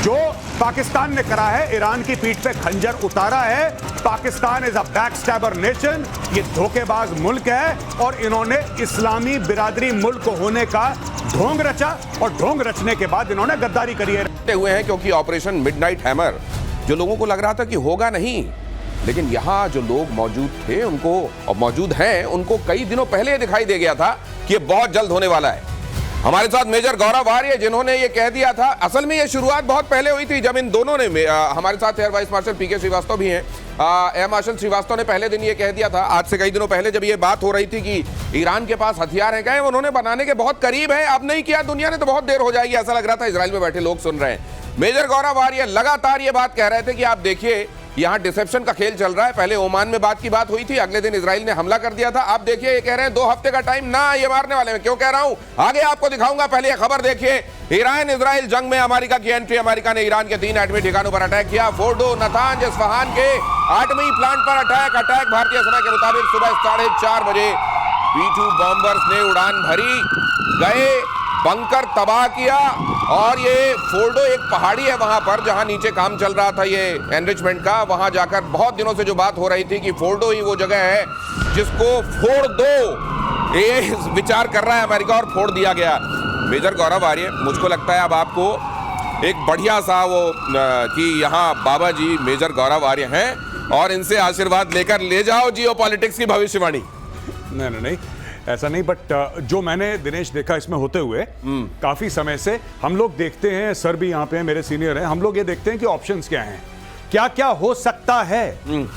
जो पाकिस्तान ने करा है, ईरान की पीठ पे खंजर उतारा है। पाकिस्तान इज अ बैकस्टैबर नेशन, ये धोखेबाज मुल्क है और इन्होंने इस्लामी बिरादरी मुल्क होने का ढोंग रचा और ढोंग रचने के बाद इन्होंने गद्दारी करी है। हुए हैं क्योंकि ऑपरेशन मिडनाइट हैमर जो लोगों को लग रहा था कि होगा नहीं, लेकिन यहां जो लोग मौजूद थे उनको और मौजूद हैं उनको कई दिनों पहले दिखाई दे गया था कि ये बहुत जल्द होने वाला है। हमारे साथ मेजर गौरव आर्य जिन्होंने ये कह दिया था। असल में ये शुरुआत बहुत पहले हुई थी जब इन दोनों ने हमारे साथ एयर वाइस मार्शल पीके श्रीवास्तव भी हैं। एयर मार्शल श्रीवास्तव ने पहले दिन ये कह दिया था, आज से कई दिनों पहले जब ये बात हो रही थी कि ईरान के पास हथियार हैं, उन्होंने बनाने के बहुत करीब है, अब नहीं किया दुनिया ने तो बहुत देर हो जाएगी, ऐसा लग रहा था। इजराइल में बैठे लोग सुन रहे हैं। मेजर गौरव आर्य लगातार ये बात कह रहे थे कि आप देखिए यहां डिसेप्शन का खेल चल रहा है। पहले ओमान में बात की बात हुई थी, अगले दिन इजराइल ने हमला कर दिया था। आप देखिए ये कह रहे हैं 2 हफ्ते का टाइम ना, ये मारने वाले हैं। क्यों कह रहा हूं आगे आपको दिखाऊंगा, पहले ये खबर देखिए। ईरान इजराइल जंग में अमेरिका की एंट्री। अमेरिका ने ईरान के 3 एटमी ठिकानों पर अटैक किया। फोर्डो, नतांज, इस्फहान के एटमी प्लांट पर अटैक भारतीय समय के मुताबिक सुबह 4:30 बजे B-2 बॉम्बर्स ने उड़ान भरी, गए बंकर तबाह किया। और ये फोर्डो एक पहाड़ी है वहां पर जहां नीचे काम चल रहा था ये एनरिचमेंट का। वहां जाकर बहुत दिनों से जो बात हो रही थी कि फोर्डो ही वो जगह है जिसको फोड़ दो, ये विचार कर रहा है अमेरिका और फोड़ दिया गया। मेजर गौरव आर्य, मुझको लगता है अब आपको एक बढ़िया सा वो कि यहाँ बाबा जी मेजर गौरव आर्य हैं और इनसे आशीर्वाद लेकर ले जाओ जियोपॉलिटिक्स की भविष्यवाणी। नहीं, ऐसा नहीं, बट जो मैंने दिनेश देखा इसमें होते हुए काफी समय से हम लोग देखते हैं, सर भी यहाँ पे हैं, मेरे सीनियर हैं, हम लोग ये देखते हैं कि ऑप्शंस क्या हैं, क्या क्या हो सकता है।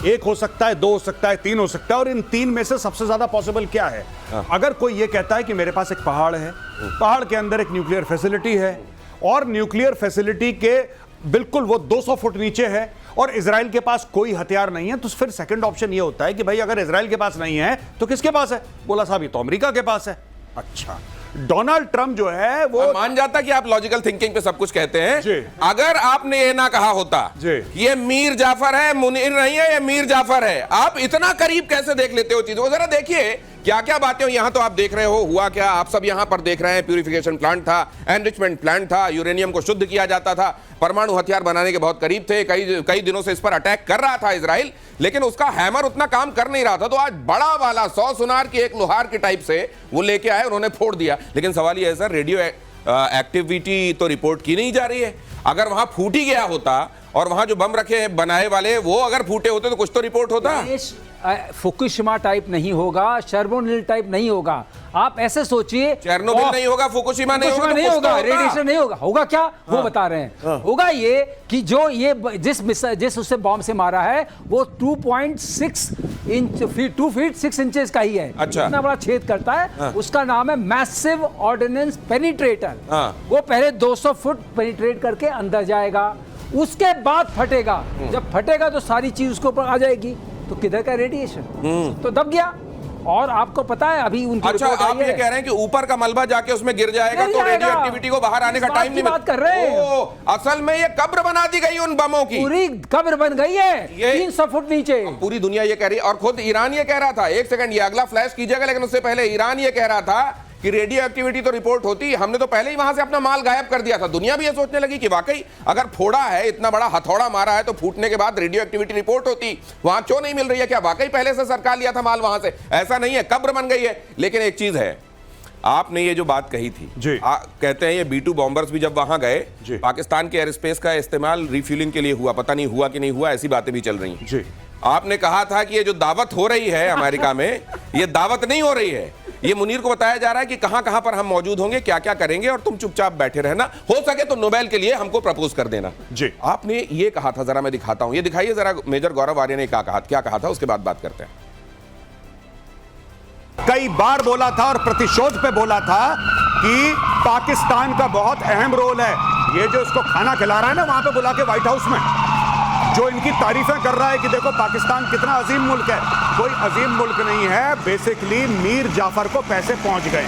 1 हो सकता है, 2 हो सकता है, 3 हो सकता है, और इन 3 में से सबसे ज्यादा पॉसिबल क्या है। अगर कोई ये कहता है कि मेरे पास एक पहाड़ है, पहाड़ के अंदर एक न्यूक्लियर फैसिलिटी है और न्यूक्लियर फैसिलिटी के बिल्कुल वो 200 फुट नीचे है और इजराइल के पास कोई हथियार नहीं है, तो फिर सेकंड ऑप्शन ये होता है कि भाई अगर इजराइल के पास नहीं है तो किसके पास है? बोला साहब ये तो अमेरिका के पास है। अच्छा, डोनाल्ड ट्रंप जो है वो मान जाता कि आप लॉजिकल थिंकिंग पे सब कुछ कहते हैं। अगर आपने ये ना कहा होता ये मीर जाफर है, मुनीर नहीं है, ये मीर जाफर है, आप इतना करीब कैसे देख लेते हो चीजों को? जरा देखिए क्या क्या बातें हो। यहां तो आप देख रहे हो हुआ क्या, आप सब यहां पर देख रहे हैं। प्यूरिफिकेशन प्लांट था, एनरिचमेंट प्लांट था, यूरेनियम को शुद्ध किया जाता था, परमाणु हथियार बनाने के बहुत करीब थे। कई दिनों से इस पर अटैक कर रहा था इजराइल, लेकिन उसका हैमर उतना काम कर नहीं रहा था। तो आज बड़ा वाला 100 सुनार की एक लोहार की टाइप से वो लेके आए, उन्होंने फोड़ दिया। लेकिन सवाल ये है सर, रेडियो एक्टिविटी तो रिपोर्ट की नहीं जा रही है। अगर वहां फूट ही गया होता और वहां जो बम रखे हैं बनाए वाले वो अगर फूटे होते तो कुछ तो रिपोर्ट होता। फुकुशिमा टाइप नहीं होगा, चेर्नोबिल टाइप नहीं होगा। आप ऐसे सोचिए, चेर्नोबिल नहीं होगा, फुकुशिमा नहीं होगा, रेडिएशन नहीं होगा। होगा क्या? वो बता रहे हैं। होगा ये कि जो ये जिस उससे बॉम्ब से मारा है वो 2.6 इंच 2 फीट 6 इंचेस का ही है। अच्छा, इतना बड़ा छेद करता है। उसका नाम है मैसिव ऑर्डिनेंस पेनिट्रेटर। वो पहले 200 फुट पेनिट्रेट करके अंदर जाएगा, उसके बाद फटेगा। जब फटेगा तो सारी चीज उसके ऊपर आ जाएगी। तो किधर का रेडिएशन तो दब गया। और आपको पता है अभी उनकी अच्छा, आप ये कह रहे हैं कि ऊपर का मलबा जाके उसमें गिर जाएगा तो रेडियो एक्टिविटी को बाहर आने का टाइम नहीं बात कर रहे हैं। असल में ये कब्र बना दी गई उन बमों की, पूरी कब्र बन गई है 300 फुट नीचे। पूरी दुनिया ये कह रही है और खुद ईरान ये कह रहा था। एक सेकंड, ये अगला फ्लैश कीजिएगा, लेकिन उससे पहले ईरान ये कह रहा था कि रेडियो एक्टिविटी तो रिपोर्ट होती, हमने तो पहले ही वहां से अपना माल गायब कर दिया था। दुनिया भी ये सोचने लगी कि वाकई अगर फोड़ा है, इतना बड़ा हथौड़ा मारा है, तो फूटने के बाद रेडियो एक्टिविटी रिपोर्ट होती। वहां क्यों नहीं मिल रही है? क्या वाकई पहले से सरकार लिया था माल वहां से? ऐसा नहीं है, कब्र बन गई है। लेकिन एक चीज है, आपने ये जो बात कही थी, कहते हैं ये B-2 बॉम्बर्स भी जब वहां गए, पाकिस्तान के एयर स्पेस का इस्तेमाल रिफ्यूलिंग के लिए हुआ, पता नहीं हुआ कि नहीं हुआ, ऐसी बातें भी चल रही हैं। आपने कहा था कि ये जो दावत हो रही है अमेरिका में, ये दावत नहीं हो रही है, ये मुनीर को बताया जा रहा है कि कहां कहां पर हम मौजूद होंगे, क्या क्या करेंगे, और तुम चुपचाप बैठे रहना, हो सके तो नोबेल के लिए हमको प्रपोज कर देना। जी, आपने ये कहा था, जरा मैं दिखाता हूं, ये दिखाइए जरा मेजर गौरव आर्य ने क्या कहा था, उसके बाद बात करते हैं। कई बार बोला था और प्रतिशोध पे बोला था कि पाकिस्तान का बहुत अहम रोल है। ये जो इसको खाना खिला रहा है ना वहां पे बुला के व्हाइट हाउस में, जो इनकी तारीफें कर रहा है कि देखो पाकिस्तान कितना अजीम मुल्क है, कोई अजीम मुल्क नहीं है। बेसिकली मीर जाफर को पैसे पहुंच गए।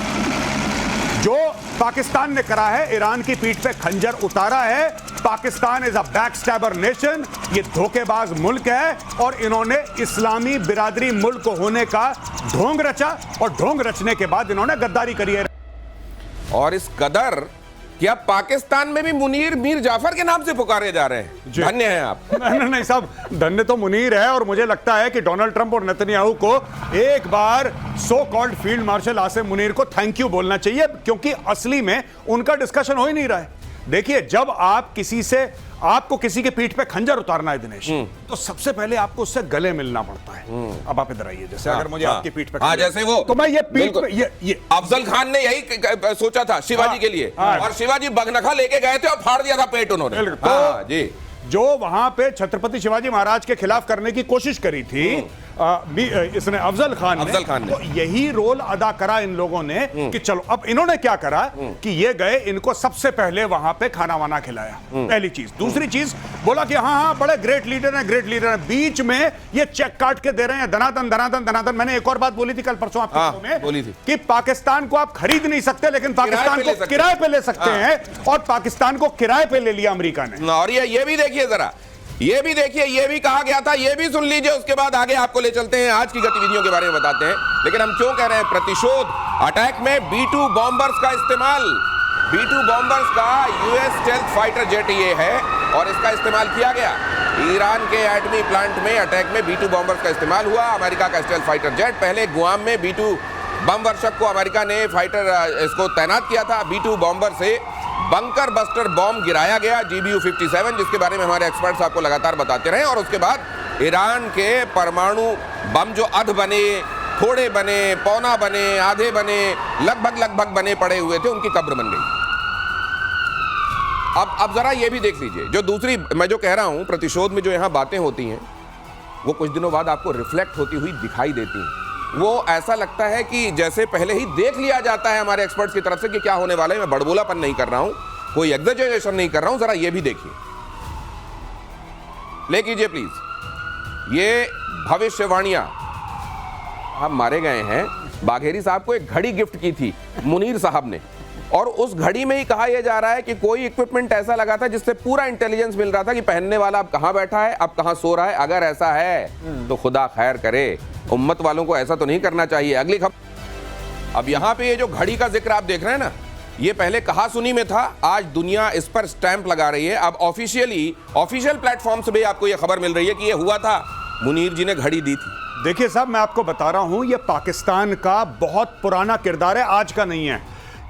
जो पाकिस्तान ने करा है, ईरान की पीठ पे खंजर उतारा है। पाकिस्तान इज अ बैकस्टैबर नेशन, ये धोखेबाज मुल्क है और इन्होंने इस्लामी बिरादरी मुल्क होने का ढोंग रचा और ढोंग रचने के बाद इन्होंने गद्दारी करी है। और इस कदर कि अब पाकिस्तान में भी मुनीर मीर जाफर के नाम से पुकारे जा रहे हैं। धन्य हैं आप। नहीं साहब, धन्य तो मुनीर है, और मुझे लगता है कि डोनाल्ड ट्रंप और नेतन्याहू को एक बार so called field marshal Asim Munir को थैंक यू बोलना चाहिए, क्योंकि असली में उनका डिस्कशन हो ही नहीं रहा है। देखिए, जब आपको किसी के पीठ पे खंजर उतारना है दिनेश, तो सबसे पहले आपको उससे गले मिलना पड़ता है। अब आप इधर आइए, जैसे अगर मुझे आपकी पीठ पे जैसे वो, तो मैं ये पीठ पे ये अफजल खान ने यही सोचा था शिवाजी के लिए, और शिवाजी बगनखा लेके गए थे और फाड़ दिया था पेट उन्होंने। तो जी, जो वहां पे छत्रपति शिवाजी महाराज के खिलाफ करने की कोशिश करी थी इसने अफजल खान ने, तो यही रोल अदा करा इन लोगों ने कि चलो, अब इन्होंने क्या करा कि ये गए, इनको सबसे पहले वहां पे खाना वाना खिलाया, पहली चीज। दूसरी चीज बोला कि हाँ बड़े ग्रेट लीडर हैं, बीच में ये चेक काट के दे रहे हैं धनाधन धनाधन धनाधन। मैंने एक और बात बोली थी कल परसों आपके में, बोली थी कि पाकिस्तान को आप खरीद नहीं सकते, लेकिन पाकिस्तान को किराए पे ले सकते हैं, और पाकिस्तान को किराए पे ले लिया अमेरिका ने। और ये भी देखिए जरा, ये भी देखिए, ये भी कहा गया था, ये भी सुन लीजिए, उसके बाद आगे आपको ले चलते हैं, आज की गतिविधियों के बारे में बताते हैं। लेकिन हम क्यों कह रहे हैं प्रतिशोध अटैक में B-2 बॉम्बर्स का इस्तेमाल। B-2 बॉम्बर्स का यूएस स्टेल्थ फाइटर जेट ये है, और इसका इस्तेमाल किया गया ईरान के एटमी प्लांट में अटैक में। B-2 बॉम्बर्स का इस्तेमाल हुआ। अमेरिका का स्टेल्थ फाइटर जेट, पहले गुआम में B-2 बम वर्षक को अमेरिका ने फाइटर इसको तैनात किया था। B-2 बॉम्बर से बंकर बस्टर बॉम्ब गिराया गया GBU-57, जिसके बारे में हमारे एक्सपर्ट्स आपको लगातार बताते रहे। और उसके बाद ईरान के परमाणु बम जो अध बने, थोड़े बने, पौना बने, आधे बने, लगभग बने पड़े हुए थे, उनकी कब्र बन गई। अब जरा ये भी देख लीजिए, जो दूसरी मैं जो कह रहा हूं, प्रतिशोध में जो यहां बातें होती हैं, वो कुछ दिनों बाद आपको रिफ्लेक्ट होती हुई दिखाई देती हैं। वो ऐसा लगता है कि जैसे पहले ही देख लिया जाता है हमारे एक्सपर्ट्स की तरफ से कि क्या होने वाला है। मैं बड़बोलापन नहीं कर रहा हूं, कोई एग्जैजरेशन नहीं कर रहा हूं, जरा ये भी देखिए, ले कीजिए प्लीज। ये भविष्यवाणियां हम मारे गए हैं। बाघेरी साहब को एक घड़ी गिफ्ट की थी मुनीर साहब ने, और उस घड़ी में ही कहा यह जा रहा है कि कोई इक्विपमेंट ऐसा लगा था जिससे पूरा इंटेलिजेंस मिल रहा था कि पहनने वाला अब कहां बैठा है, अब कहां सो रहा है। अगर ऐसा है तो खुदा खैर करे, उम्मत वालों को ऐसा तो नहीं करना चाहिए। अगली खबर, अब यहां पे ये जो घड़ी का जिक्र आप देख रहे हैं ना, ये पहले कहा सुनी में था, आज दुनिया इस पर स्टैंप लगा रही है। अब ऑफिशियल प्लेटफॉर्म से भी आपको ये खबर मिल रही है कि ये हुआ था, मुनीर जी ने घड़ी दी थी। देखिए साहब, मैं आपको बता रहा हूं, ये पाकिस्तान का बहुत पुराना किरदार है, आज का नहीं है।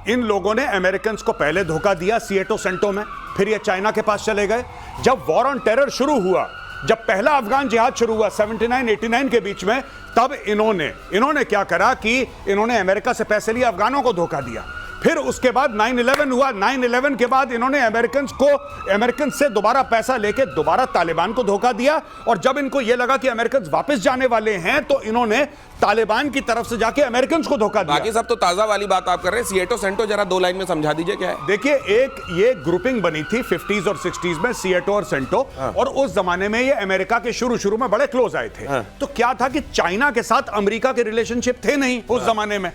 इन लोगों ने अमेरिकन को पहले धोखा दिया सिएटो सेंटो में, फिर ये चाइना के पास चले गए। जब वॉर ऑन टेरर शुरू हुआ, जब पहला अफगान जिहाद शुरू हुआ 79-89 के बीच में, तब इन्होंने क्या करा कि इन्होंने अमेरिका से पैसे लिए, अफगानों को धोखा दिया। फिर उसके बाद 9/11 हुआ। 9/11 के बाद इन्होंने अमेरिकन से दोबारा पैसा लेके दोबारा तालिबान को धोखा दिया, और जब इनको यह लगा कि अमेरिकन वापस जाने वाले हैं, तो इन्होंने तालिबान की तरफ से जाके अमेरिकन को धोखा दिया। बाकी सब तो ताजा वाली बात आप कर रहे हैं। सिएटो सेंटो जरा 2 लाइन में समझा दीजिए क्या है। देखिए, एक ये ग्रुपिंग बनी थी 50s और 60s में, सिएटो और सेंटो, और उस जमाने में ये अमेरिका के शुरू में बड़े क्लोज आए थे। तो क्या था कि चाइना के साथ अमेरिका के रिलेशनशिप थे नहीं उस जमाने में,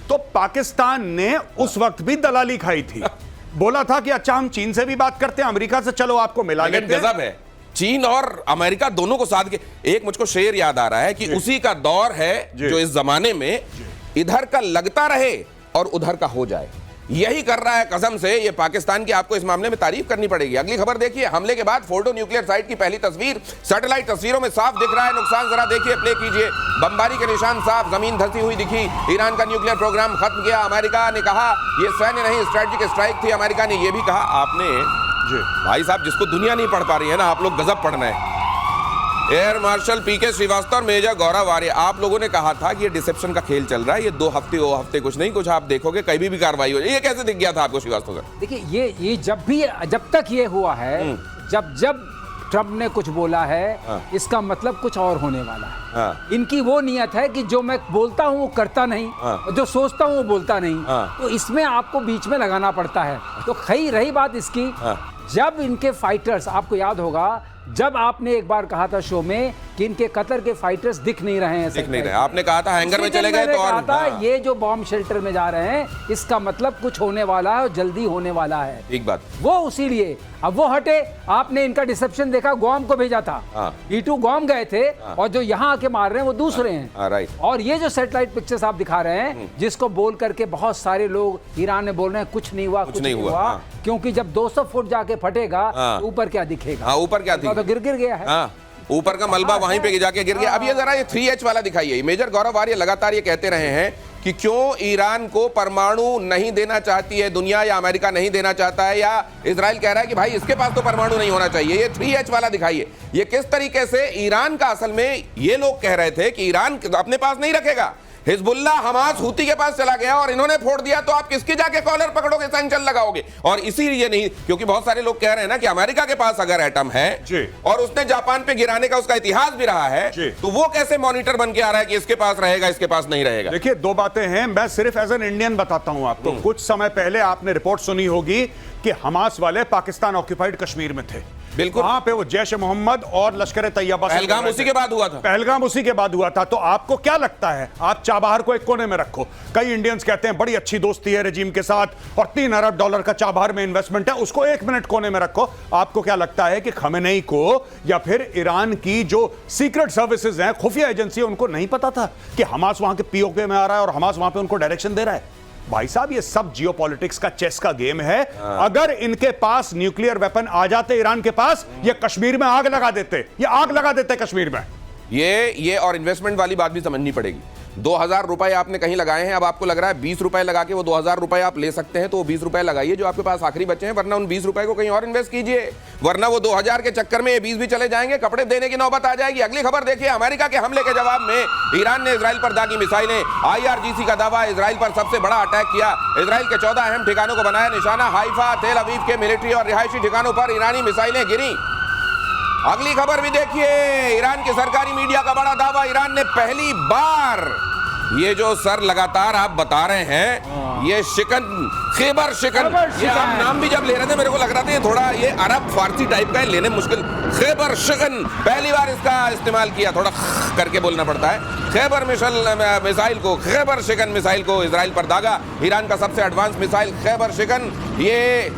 तो पाकिस्तान ने उस वक्त भी दलाली खाई थी। बोला था कि अच्छा, हम चीन से भी बात करते हैं, अमेरिका से चलो आपको मिला लेते हैं। गजब है, चीन और अमेरिका दोनों को साथ के। एक मुझको शेर याद आ रहा है कि उसी का दौर है जो इस जमाने में इधर का लगता रहे और उधर का हो जाए, यही कर रहा है कसम से ये पाकिस्तान की। आपको इस मामले में तारीफ करनी पड़ेगी। अगली खबर देखिए, हमले के बाद फोर्डो न्यूक्लियर साइट की पहली तस्वीर सैटेलाइट तस्वीरों में साफ दिख रहा है नुकसान। जरा देखिए, प्ले कीजिए। बमबारी के निशान साफ, जमीन धंसी हुई दिखी। ईरान का न्यूक्लियर प्रोग्राम खत्म किया। अमेरिका ने कहा यह सैन्य नहीं, स्ट्रेटेजिक स्ट्राइक थी। अमेरिका ने यह भी कहा। आपने भाई साहब, जिसको दुनिया नहीं पढ़ पा रही है ना, आप लोग गजब पढ़ना है। एयर मार्शल पीके श्रीवास्तव और मेजर गौरव आर्य, आप लोगों ने कहा था कि ये डिसेप्शन का खेल चल रहा है, ये 2 हफ्ते वो हफ्ते कुछ नहीं, कुछ आप देखोगे कहीं भी कार्रवाई हो जाए। ये कैसे दिख गया था आपको श्रीवास्तव सर? देखिए, ये जब तक ये हुआ है, जब ट्रंप ने कुछ बोला है, इसका मतलब कुछ और होने वाला है। इनकी वो नियत है कि जो मैं बोलता हूँ वो करता नहीं, जो सोचता हूँ वो बोलता नहीं, तो इसमें आपको बीच में लगाना पड़ता है। तो रही बात इसकी, जब इनके फाइटर्स, आपको याद होगा जब आपने एक बार कहा था शो में कि इनके कतर के फाइटर्स दिख नहीं रहे हैं, दिख नहीं रहे, आपने कहा था हैंगर में चले गए तो और कहा था ये जो बॉम्ब शेल्टर में जा रहे हैं इसका मतलब कुछ होने वाला है और जल्दी होने वाला है। ठीक बात। वो उसी लिए अब वो हटे। आपने इनका डिसेप्शन देखा, गुआम को भेजा था, E2 गुआम गए थे और जो यहाँ आके मार रहे हैं वो दूसरे हैं। राइट। और ये जो सैटेलाइट पिक्चर्स आप दिखा रहे हैं जिसको बोल करके बहुत सारे लोग ईरान में बोल रहे हैं कुछ नहीं हुआ, कुछ नहीं हुआ, क्योंकि जब 200 फुट जाके फटेगा तो ऊपर क्या दिखेगा? ऊपर क्या दिखेगा? तो गिर गया है। ऊपर का मलबा वहीं पे जाके गिर गया। अब ये जरा ये 3H वाला दिखाइए। मेजर गौरव आर्य लगातार ये कहते रहे हैं कि क्यों ईरान को परमाणु नहीं देना चाहती है दुनिया, या अमेरिका नहीं देना चाहता है, या इजराइल कह रहा है कि भाई इसके पास तो परमाणु नहीं होना चाहिए। ये 3H वाला दिखाइए, ये किस तरीके से ईरान का, असल में ये लोग कह रहे थे कि ईरान अपने पास नहीं रखेगा, हिजबुल्ला हमास हूती के पास चला गया और इन्होंने फोड़ दिया, तो आप किसकी जाके कॉलर पकड़ोगे, सैंक्शन लगाओगे? और इसीलिए नहीं, क्योंकि बहुत सारे लोग कह रहे हैं ना कि अमेरिका के पास अगर एटम है और उसने जापान पे गिराने का उसका इतिहास भी रहा है, तो वो कैसे मॉनिटर बन के आ रहा है कि इसके पास रहेगा, इसके पास नहीं रहेगा? देखिए, दो बातें हैं, मैं सिर्फ एज एन इंडियन बताता हूं आपको। कुछ समय पहले आपने रिपोर्ट सुनी होगी कि हमास वाले पाकिस्तान ऑक्यूपाइड कश्मीर में थे। बिल्कुल। वहां पे वो जैश मोहम्मद और लश्कर तैयबा, पहलगाम उसी के बाद हुआ था। पहलगाम उसी के बाद हुआ था। तो आपको क्या लगता है, आप चाबहार को एक कोने में रखो, कई इंडियंस कहते हैं बड़ी अच्छी दोस्ती है रेजिम के साथ और $3 अरब का चाबहार में इन्वेस्टमेंट है, उसको 1 मिनट कोने में रखो। आपको क्या लगता है कि खमेनेई को या फिर ईरान की जो सीक्रेट सर्विसेज हैं, खुफिया एजेंसी, उनको नहीं पता था कि हमास वहां के पीओके में आ रहा है और हमास वहां पे उनको डायरेक्शन दे रहा है? भाई साहब, ये सब जियोपॉलिटिक्स का चेस का गेम है। अगर इनके पास न्यूक्लियर वेपन आ जाते ईरान के पास, ये कश्मीर में आग लगा देते, ये आग लगा देते कश्मीर में। ये और इन्वेस्टमेंट वाली बात भी समझनी पड़ेगी। 2000 रुपए आपने कहीं लगाए हैं, अब आपको लग रहा है 20 रुपए लगा के वो 2000 रुपए आप ले सकते हैं, तो वो 20 रुपए लगाइए जो आपके पास आखिरी बचे हैं, वरना उन 20 रुपए को कहीं और इन्वेस्ट कीजिए, वरना वो 2000 के चक्कर में ये 20 भी चले जाएंगे, कपड़े देने की नौबत आ जाएगी। अगली खबर देखिए, अमेरिका के हमले के जवाब में ईरान ने इजराइल पर दागी मिसाइलें। IRGC का दावा, इजराइल पर सबसे बड़ा अटैक किया, इजराइल के 14 अहम ठिकानों को बनाया निशाना। हाइफा, तेल अवीव के मिलिट्री और रिहायशी ठिकानों पर ईरानी मिसाइलें गिरी। अगली खबर भी देखिए, ईरान के सरकारी मीडिया का बड़ा दावा, ईरान ने पहली बार, ये जो सर लगातार आप बता रहे हैं, ये शिकन, खैबर शिकन, ये आप नाम भी जब ले रहे थे मेरे को लग रहा था ये थोड़ा ये अरब फारसी टाइप का है, लेने मुश्किल। खैबर शिकन, पहली बार इसका इस्तेमाल किया, थोड़ा करके बोलना पड़ता है। खैबर मिसाइल को, खैबर शिकन मिसाइल को इजराइल पर दागा। ईरान का सबसे एडवांस मिसाइल खैबर शिकन, ये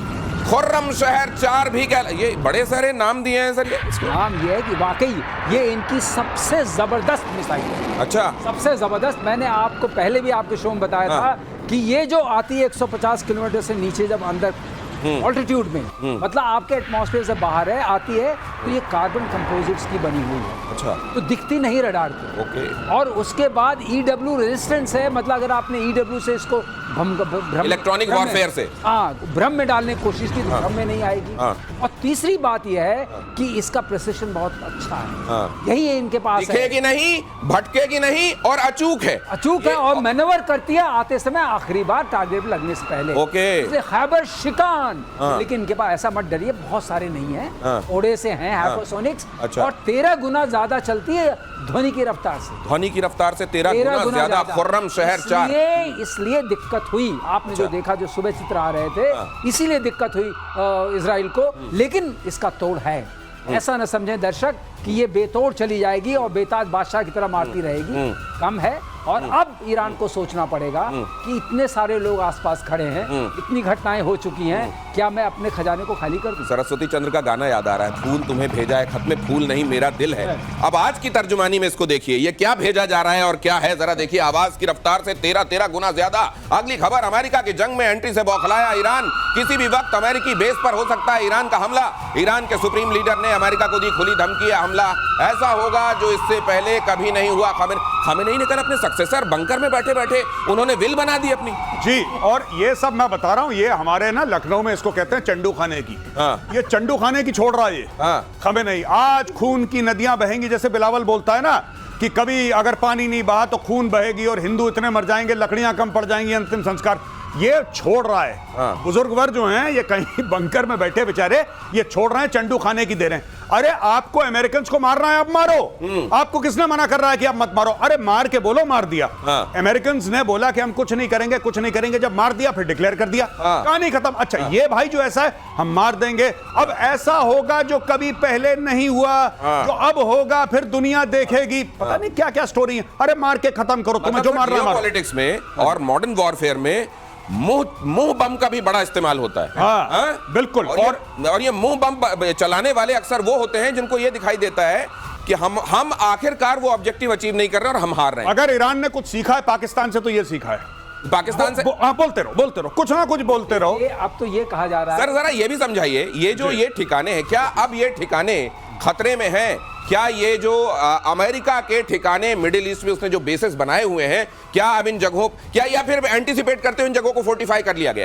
खुर्रम शहर 4 भी कह, ये बड़े सारे नाम दिए हैं सर। ये नाम ये है कि वाकई ये इनकी सबसे जबरदस्त मिसाइल है। अच्छा, सबसे जबरदस्त। मैंने आपको पहले भी आपके शो में बताया था कि ये जो आती है 150 किलोमीटर से नीचे, जब अंदर ऑल्टीट्यूड में, मतलब आपके एटमॉस्फेयर से बाहर है, आती है, तो ये कार्बन कंपोजिट्स की बनी हुई है। अच्छा, तो दिखती नहीं रडार पे। ओके। और उसके बाद EW रेजिस्टेंस है, मतलब अगर आपने EW से इसको इलेक्ट्रॉनिक वॉरफेयर से, भ्रम में डालने की कोशिश की तो भ्रम में नहीं आएगी। और तीसरी बात यह है कि इसका प्रिसिशन बहुत अच्छा है। यही है इनके पास, दिखेगी नहीं, भटकेगी नहीं और अचूक है। अचूक है और मैनवर करती है आते समय, आखिरी बार टारगेट लगने से पहले। ओके। खैबर शिकान, लेकिन इनके पास, ऐसा मत डरिए, बहुत सारे नहीं है, थोड़े से हैं हाइपरसोनिक्स। अच्छा। और 13 गुना ज्यादा चलती है ध्वनि की रफ्तार से। ध्वनि की रफ्तार से 13 गुना ज्यादा। खुर्रम शहर 4। इसलिए दिक्कत हुई, आपने जो देखा, जो सुबह चित्र आ रहे थे, इसीलिए दिक्कत हुई इजराइल को। लेकिन इसका तोड़ है, ऐसा न समझें दर्शक कि ये बेतोड़ चली जाएगी और बेताज बादशाह की तरह मारती रहेगी, कम है। और अब ईरान को सोचना पड़ेगा कि इतने सारे लोग आसपास खड़े हैं, इतनी घटनाएं हो चुकी हैं, क्या मैं अपने खजाने को खाली कर दूं? सरस्वती चंद्र का गाना याद आ रहा है, फूल तुम्हें भेजा है, खत में फूल नहीं मेरा दिल है। अब आज की तर्जुमानी में इसको देखिए, ये क्या भेजा जा रहा है और क्या है, जरा देखिए। आवाज की रफ्तार से 13 गुना ज्यादा। अगली खबर, अमेरिका की जंग में एंट्री से बौखलाया ईरान, किसी भी वक्त अमेरिकी बेस पर हो सकता है ईरान का हमला। ईरान के सुप्रीम लीडर ने अमेरिका को दी खुली धमकी, हमला ऐसा होगा जो इससे पहले कभी नहीं हुआ। खमेनेई ने कल अपने सक्सेसर बंकर में बैठे बैठे उन्होंने विल बना दी अपनी। जी, और ये सब मैं बता रहा हूं, ये हमारे ना लखनऊ में इसको कहते हैं चंडू खाने की। ये चंडू खाने की छोड़ रहा है ये खमेनेई। आज खून की नदियां बहेंगी, जैसे बिलावल बोलता है ना कि कभी अगर पानी नहीं बहा तो खून बहेगी और हिंदू इतने मर जाएंगे, लकड़ियां कम पड़ जाएंगी, अंतिम संस्कार। ये छोड़ रहा है। हाँ। बुजुर्ग वर्ग जो हैं ये कहीं बंकर में बैठे बेचारे, ये छोड़ रहे हैं, चंडू खाने की दे रहे हैं। अरे आपको अमेरिकन को मारना है, अब मारो। आपको किसने मना कर रहा है कि आप मत मारो? अरे मार के बोलो मार दिया। हाँ। अमेरिकन ने बोला कि हम कुछ नहीं करेंगे, कुछ नहीं करेंगे, जब मार दिया फिर डिक्लेयर कर दिया। हाँ। कहानी खत्म। अच्छा ये भाई जो ऐसा है हम मार देंगे, अब ऐसा होगा जो कभी पहले नहीं हुआ, जो अब होगा, फिर दुनिया देखेगी। पता नहीं क्या क्या स्टोरी है। अरे मार के खत्म करो, तुम्हें जो मार रहा है मारो। पॉलिटिक्स में और मॉडर्न वॉरफेयर में मुंह बम का भी बड़ा इस्तेमाल होता है। हाँ, हाँ? बिल्कुल। और ये मुंह बम चलाने वाले अक्सर वो होते हैं जिनको ये दिखाई देता है कि हम आखिरकार वो ऑब्जेक्टिव अचीव नहीं कर रहे और हम हार रहे हैं। अगर ईरान ने कुछ सीखा है पाकिस्तान से तो ये सीखा है। पाकिस्तान से बोलते रहो, कुछ ना कुछ बोलते रहो। अब तो ये कहा जा रहा है, सर जरा ये भी समझाइए, ये ठिकाने हैं, क्या अब ये ठिकाने खतरे में हैं? क्या ये जो अमेरिका के ठिकाने मिडिल ईस्ट में उसने जो बेसेस बनाए हुए हैं, क्या अब इन जगहों, क्या या फिर एंटीसिपेट करते हुए इन जगहों को फोर्टिफाई कर लिया गया है?